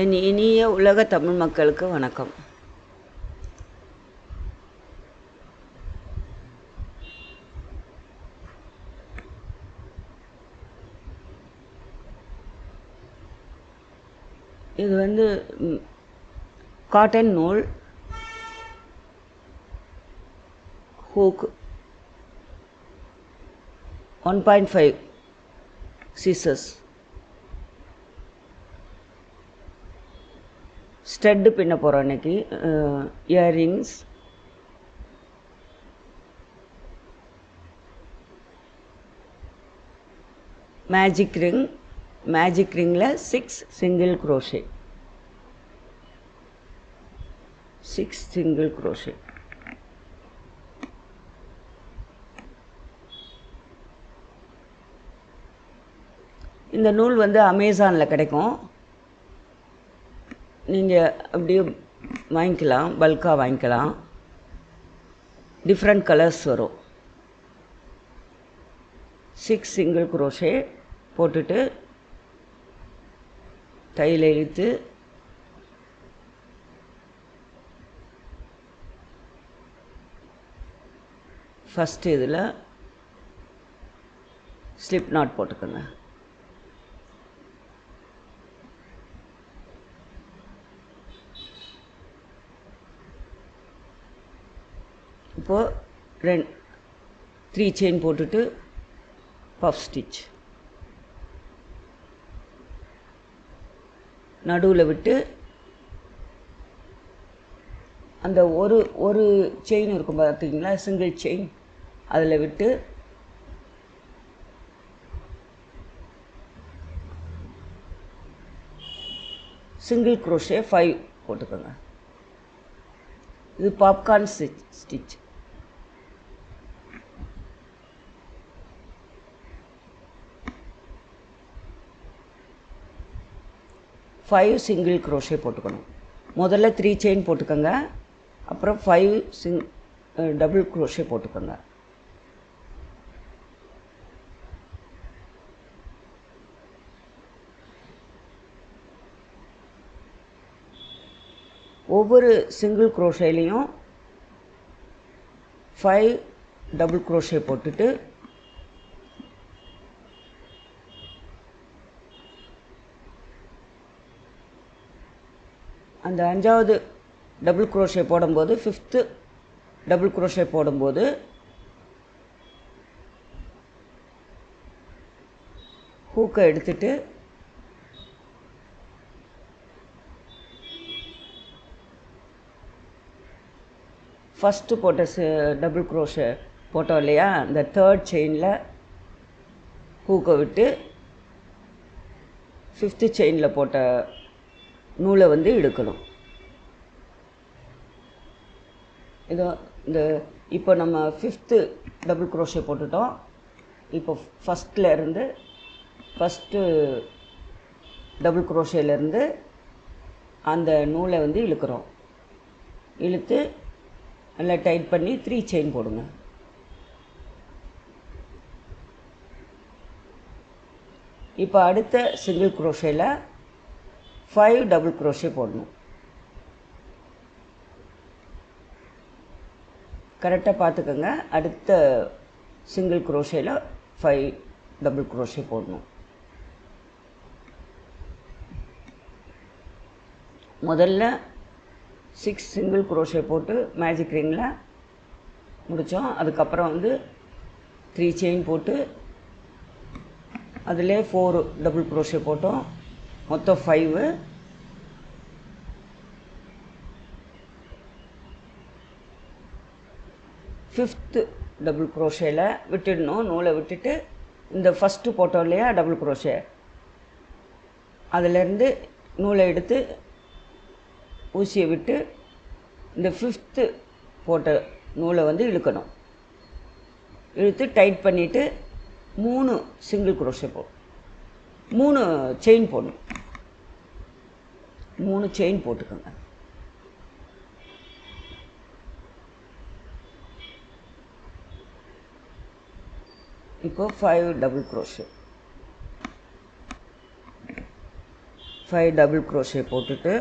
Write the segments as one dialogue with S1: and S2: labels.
S1: என் இனிய உலக தமிழ் மக்களுக்கு வணக்கம். இது காட்டன் நூல், ஹூக் 1.5 சீசஸ், ஸ்டெட்டு பின்ன போகிறோம் அன்றைக்கி. இயர்ரிங்ஸ், மேஜிக் ரிங்கில் 6 சிங்கிள் குரோஷே, 6 சிங்கிள் குரோஷே. இந்த நூல் அமேசானில் கிடைக்கும். நீங்கள் அப்படியே வாங்கிக்கலாம், பல்காக வாங்கிக்கலாம். டிஃப்ரெண்ட் கலர்ஸ் வரும். 6 சிங்கிள் குரோஷே போட்டுட்டு தையல் இழுத்து ஃபஸ்ட்டு இதில் ஸ்லிப் நாட் போட்டுக்கோங்க. இப்போது 3 செயின் போட்டுட்டு பஃப் ஸ்டிச் நடுவில் விட்டு அந்த ஒரு செயின் இருக்கும் பார்த்தீங்களா, சிங்கிள் செயின், அதில் விட்டு சிங்கிள் குரோஷே 5 போட்டுக்கோங்க. இது popcorn stitch. Five single crochet போட்டுக்கணும். முதல்ல 3 செயின் போட்டுக்கோங்க, அப்புறம் 5 டபுள் குரோஷே போட்டுக்கோங்க. ஒவ்வொரு சிங்கிள் குரோஷேலையும் 5 டபுள் குரோஷே போட்டுட்டு அந்த 5வது டபுள் குரோஷே போடும்போது 5th டபுள் குரோஷே போடும்போது ஹூக்கை எடுத்துட்டு ஃபஸ்ட்டு போட்ட டபுள் குரோஷே போட்டோம் இல்லையா, அந்த 3rd செயினில் ஹூக்கை விட்டு 5th செயினில் போட்ட நூலை இழுக்கணும். இப்போ நம்ம 5th டபுள் குரோஷே போட்டுட்டோம். இப்போ ஃபஸ்ட்டு டபுள் குரோஷேலேருந்து அந்த நூலை இழுக்கிறோம். இழுத்து நல்லா டைட் பண்ணி 3 செயின் போடுங்க. இப்போ அடுத்த சிங்கிள் குரோஷேயில் 5 டபுள் குரோஷே போடணும். கரெக்டாக பார்த்துக்கோங்க. அடுத்த சிங்கிள் குரோஷேயில் 5 டபுள் குரோஷே போடணும். முதல்ல 6 சிங்கிள் குரோஷே போட்டு மேஜிக் ரிங்கில் முடித்தோம். அதுக்கப்புறம் 3 செயின் போட்டு அதில் 4 டபுள் குரோஷே போட்டோம். மொத்தம் 5. ஃபிஃப்த்து டபுள் குரோஷேயில் விட்டுடணும். நூலை விட்டுட்டு இந்த ஃபஸ்ட்டு போட்டோம் இல்லையா டபுள் குரோஷே, அதிலேருந்து நூலை எடுத்து ஊசியை விட்டு இந்த 5th போட்ட நூலை இழுக்கணும். இழுத்து டைட் பண்ணிவிட்டு 3 சிங்கிள் குரோஷே 3 செயின் போடணும். 3 செயின் போட்டுக்கோங்க. இப்போ 5 டபுள் குரோஷே. 5 டபுள் க்ரோஷே போட்டுட்டு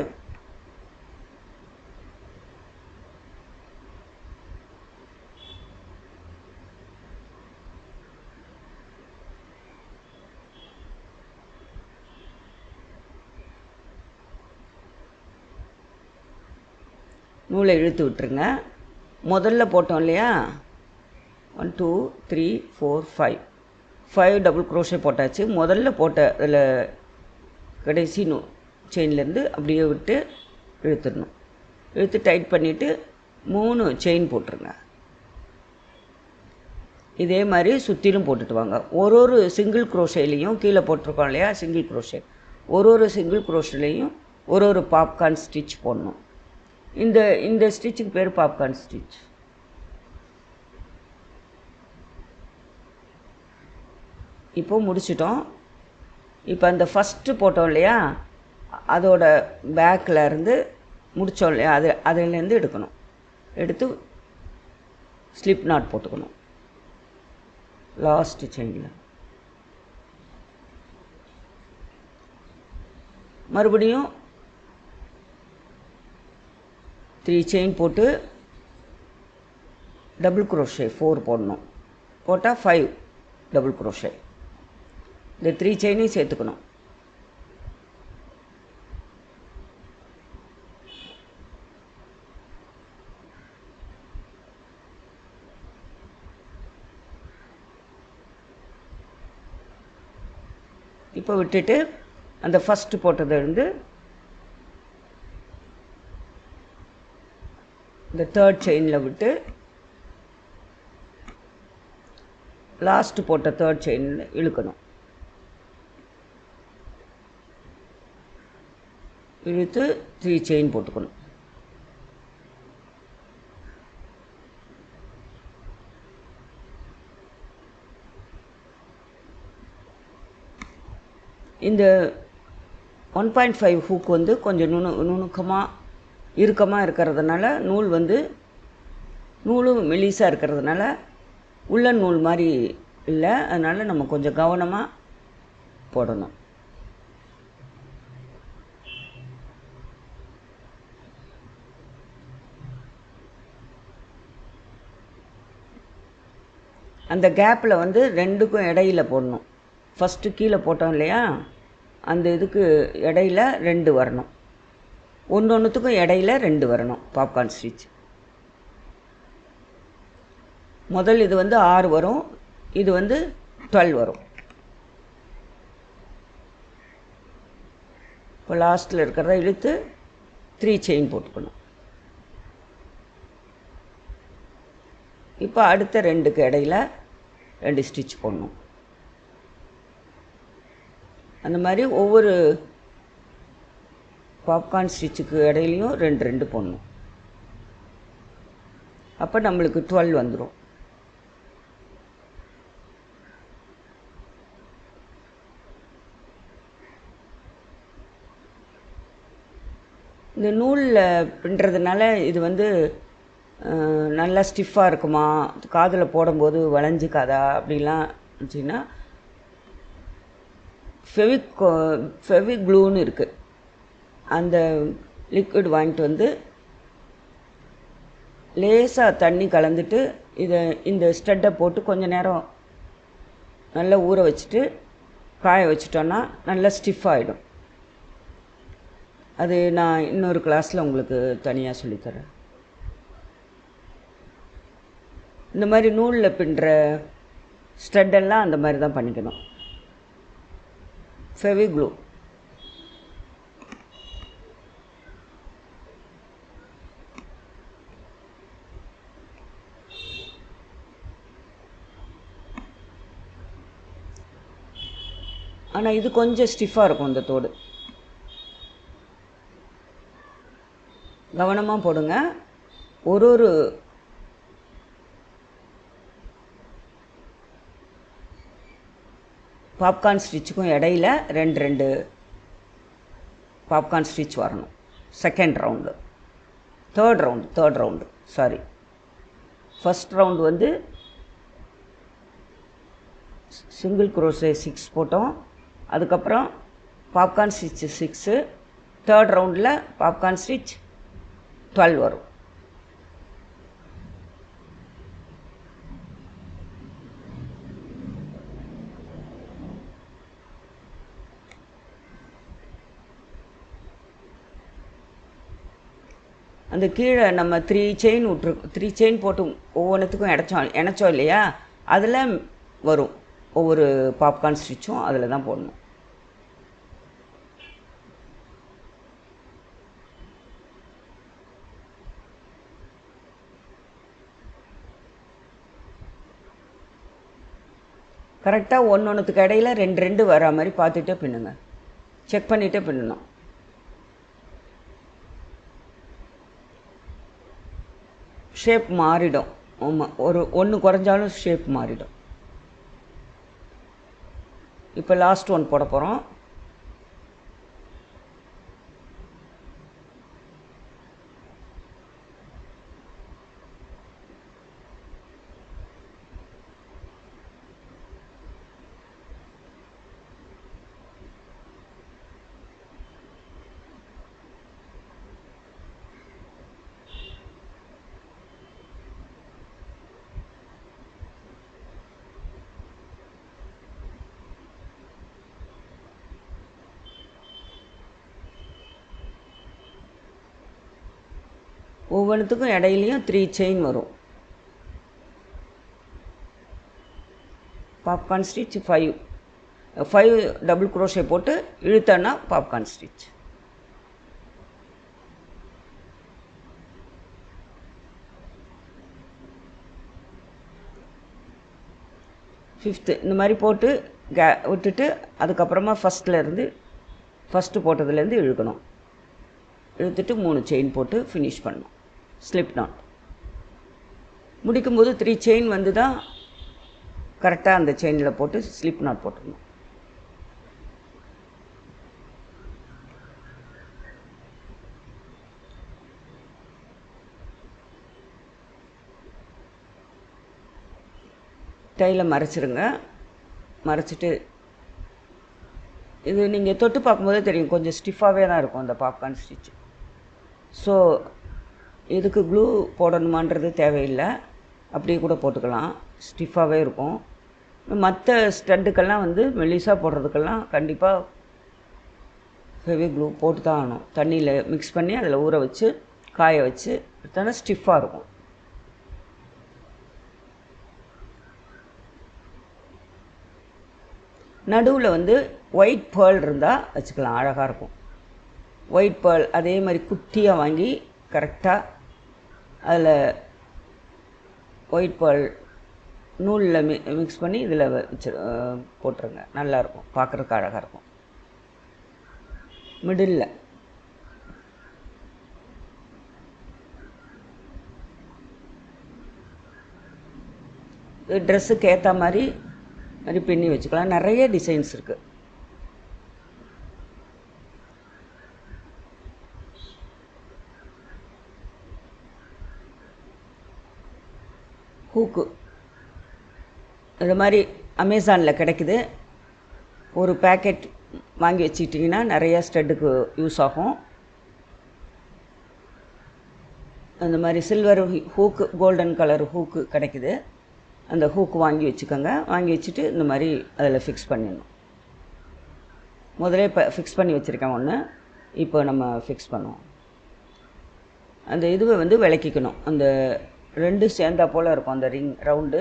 S1: நூலை இழுத்து விட்டுருங்க. முதல்ல போட்டோம் இல்லையா, 1 2 3 4 5 டபுள் க்ரோஷே போட்டாச்சு. முதல்ல போட்ட அதில் கடைசி செயின்லேருந்து அப்படியே விட்டு இழுத்துடணும். இழுத்து டைட் பண்ணிவிட்டு 3 செயின் போட்டுருங்க. இதே மாதிரி சுற்றிலும் போட்டுட்டு வாங்க. ஒரு சிங்கிள் க்ரோஷேலையும் கீழே போட்டிருக்கோம் இல்லையா சிங்கிள் க்ரோஷே, ஒரு சிங்கிள் க்ரோஷேலையும் ஒரு பாப்கார்ன் ஸ்டிச் போடணும். இந்த ஸ்டிச்சுக்கு பேர் பாப்கார்ன் ஸ்டிச். இப்போ முடிச்சிட்டோம். இப்போ அந்த ஃபஸ்ட்டு போட்டோம் இல்லையா, அதோட பேக்கில் இருந்து முடித்தோம் இல்லையா, அதுலேருந்து எடுக்கணும். எடுத்து ஸ்லிப் நாட் போட்டுக்கணும் லாஸ்ட் செயினில். மறுபடியும் 3 செயின் போட்டு டபுள் க்ரோஷே 4 போடணும். போட்டால் 5 டபுள் க்ரோஷே. இந்த 3 செயினையும் சேர்த்துக்கணும். இப்போ விட்டுட்டு அந்த ஃபஸ்ட்டு போட்டதிலிருந்து இந்த 3rd செயினில் விட்டு லாஸ்ட்டு போட்ட 3rd செயினில் இழுக்கணும். இழுத்து 3 செயின் போட்டுக்கணும். இந்த 1.5 ஹூக் வந்து கொஞ்சம் நுணுக்கமாக இறுக்கமாக இருக்கிறதுனால, நூலும் மெலிசாக இருக்கிறதுனால உள்ளன் நூல் மாதிரி இல்லை. அதனால் நம்ம கொஞ்சம் கவனமாக போடணும். அந்த கேப்பில் வந்து 2க்கும் இடையில போடணும். ஃபஸ்ட்டு கீழே போட்டோம் இல்லையா, அந்த இதுக்கு இடையில 2 வரணும். ஒன்றுத்துக்கும் இடையில 2 வரணும் பாப்கார்ன் ஸ்டிச். முதல் இது வந்து 6 வரும், இது வந்து 12 வரும். இப்போ லாஸ்ட்டில் இருக்கிறத இழுத்து 3 செயின் போட்டுக்கணும். இப்போ அடுத்த 2க்கு இடையில 2 ஸ்டிச் போடணும். அந்த மாதிரி ஒவ்வொரு பாப்கார்ன் ஸ்டிச்சுக்கு இடையிலையும் 2 போடணும். அப்போ நம்மளுக்கு 12 வந்துடும். இந்த நூலில் பின்னுறதுனால இது வந்து நல்லா ஸ்டிஃபாக இருக்குமா, காதில் போடும்போது வளைஞ்சிக்காதா அப்படிலாம் இருந்துச்சுன்னா ஃபெவிக்ளூன்னு இருக்குது. அந்த லிக்விட் வாங்கிட்டு வந்து லேசாக தண்ணி கலந்துட்டு இந்த ஸ்டட்டை போட்டு கொஞ்சம் நேரம் நல்லா ஊற வச்சுட்டு காய வச்சிட்டோன்னா நல்லா ஸ்டிஃபாகிடும். அது நான் இன்னொரு கிளாஸில் உங்களுக்கு தனியாக சொல்லித்தரேன். இந்த மாதிரி நூலில் பின்னுற ஸ்டட்டெல்லாம் அந்த மாதிரி தான் பண்ணிக்கணும். ஃபெவிக்ளூ. ஆனால் இது கொஞ்சம் ஸ்டிஃபாக இருக்கும். இந்த தோடு கவனமாக போடுங்க. ஒரு பாப்கார்ன் ஸ்டிச்சுக்கும் இடையில 2 பாப்கார்ன் ஸ்டிச் வரணும். Second round, third round sorry. First round வந்து சிங்கிள் க்ரோஷே 6 போட்டோம். அதுக்கப்புறம் பாப்கார்ன் ஸ்டிச் 6, தேர்ட் ரவுண்டில் பாப்கார்ன் ஸ்டிச் 12 வரும். அந்த கீழே நம்ம 3 செயின் விட்ருக்கோம், 3 செயின் போட்டு ஒவ்வொன்றுத்துக்கும் இணைச்சோம் இல்லையா, அதில் வரும் ஒவ்வொரு பாப்கார்ன் ஸ்டிச்சும் அதில் தான் போடணும். கரெக்டாக ஒன்றுத்துக்கு இடையில 2 வரா மாதிரி பார்த்துட்டே பின்னுங்க, செக் பண்ணிகிட்டே பின்னணும். ஷேப் மாறிடும். ஆமாம், ஒன்று குறைஞ்சாலும் ஷேப் மாறிடும். இப்போ லாஸ்ட் ஒன் போட போகிறோம். ஒவ்வொன்றுத்துக்கும் இடையிலையும் 3 செயின் வரும். பாப்கார்ன் ஸ்டிச் 5 டபுள் குரோஷே போட்டு இழுத்தோன்னா பாப்கார்ன் ஸ்டிச். ஃபிஃப்த்து இந்த மாதிரி போட்டு விட்டுட்டு அதுக்கப்புறமா ஃபஸ்ட்டு போட்டதுலேருந்து இழுக்கணும். இழுத்துட்டு 3 செயின் போட்டு ஃபினிஷ் பண்ணணும். ஸ்லிப் நாட் முடிக்கும்போது 3 செயின் வந்து தான் கரெக்டாக அந்த செயினில் போட்டு ஸ்லிப் நாட் போட்டுக்கணும். டையில் மறைச்சிருங்க. மறைச்சிட்டு இது நீங்கள் தொட்டு பார்க்கும்போதே தெரியும், கொஞ்சம் ஸ்டிஃபாகவே தான் இருக்கும் அந்த பாப்கார்ன் ஸ்டிச். ஸோ இதுக்கு க்ளூ போடணுமான்றது தேவையில்லை, அப்படியே கூட போட்டுக்கலாம், ஸ்டிஃபாகவே இருக்கும். மற்ற ஸ்டட்டுக்கெல்லாம் வந்து மெல்லிஸாக போடுறதுக்கெல்லாம் கண்டிப்பாக ஹெவி க்ளூ போட்டு தான் ஆகணும். தண்ணியில் மிக்ஸ் பண்ணி அதில் ஊற வச்சு காய வச்சு எடுத்தோன்னா ஸ்டிஃபாக இருக்கும். நடுவில் வந்து ஒயிட் பேர்ல் இருந்தால் வச்சுக்கலாம், அழகாக இருக்கும். ஒயிட் பேர்ல் அதே மாதிரி குட்டியாக வாங்கி கரெக்டாக அதில் ஒயிட் பேர்ல் நூலில் மிக்ஸ் பண்ணி இதில் போட்டுருங்க. நல்லாயிருக்கும், பார்க்குறதுக்கு அழகாக இருக்கும். மிடில் ட்ரெஸ்ஸுக்கு ஏற்ற மாதிரி பின்னி வச்சுக்கலாம். நிறைய டிசைன்ஸ் இருக்குது. ஹூக்கு இது மாதிரி அமேசானில் கிடைக்குது. ஒரு பேக்கெட் வாங்கி வச்சுக்கிட்டிங்கன்னா நிறையா ஸ்டட்டுக்கு யூஸ் ஆகும். அந்த மாதிரி silver hook, golden colour hook கிடைக்குது. அந்த ஹூக்கு வாங்கி வச்சுக்கோங்க. வாங்கி வச்சுட்டு இந்த மாதிரி அதில் ஃபிக்ஸ் பண்ணிடணும். முதலே இப்போ ஃபிக்ஸ் பண்ணி வச்சுருக்கேன் ஒன்று, இப்போ நம்ம ஃபிக்ஸ் பண்ணுவோம். அந்த இதுவை வந்து விளக்கிக்கணும். அந்த 2 சேர்ந்தா போல் இருக்கும் அந்த ரவுண்டு,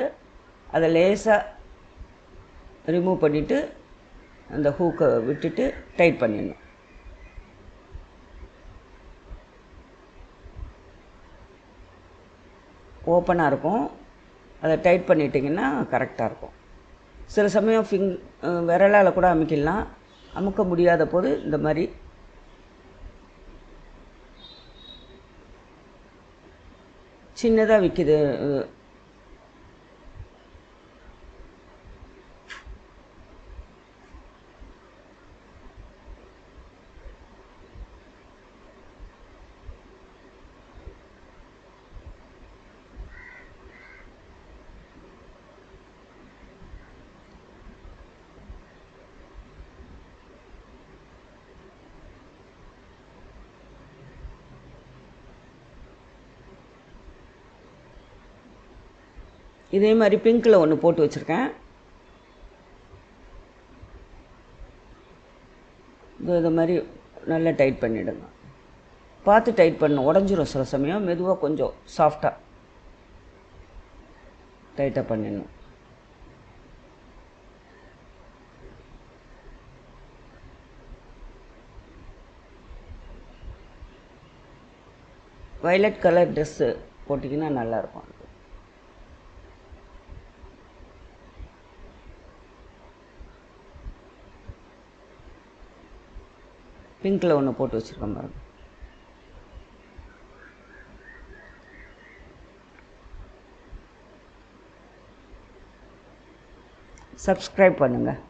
S1: அதை லேசாக ரிமூவ் பண்ணிவிட்டு அந்த ஹூக்கை விட்டுட்டு டைட் பண்ணிடணும். ஓப்பனாக இருக்கும், அதை டைட் பண்ணிட்டிங்கன்னா கரெக்டாக இருக்கும். சில சமயம் விரலால் கூட அமுக்கிடலாம். அமுக்க முடியாத போது இந்த மாதிரி சின்னதாக விற்கிது. இதே மாதிரி பிங்க்கில் ஒன்று போட்டு வச்சுருக்கேன். இது மாதிரி நல்லா டைட் பண்ணிவிடுங்க. பார்த்து டைட் பண்ணணும், உடஞ்சிரும் சில சமயம். மெதுவாக கொஞ்சம் சாஃப்டாக டைட்டாக பண்ணிடணும். வயலட் கலர் ட்ரெஸ்ஸு போட்டிங்கன்னா நல்லாயிருக்கும். பிங்க்கில் ஒன்று போட்டு வச்சுருக்கேன் பாருங்க. சப்ஸ்கிரைப் பண்ணுங்கள்.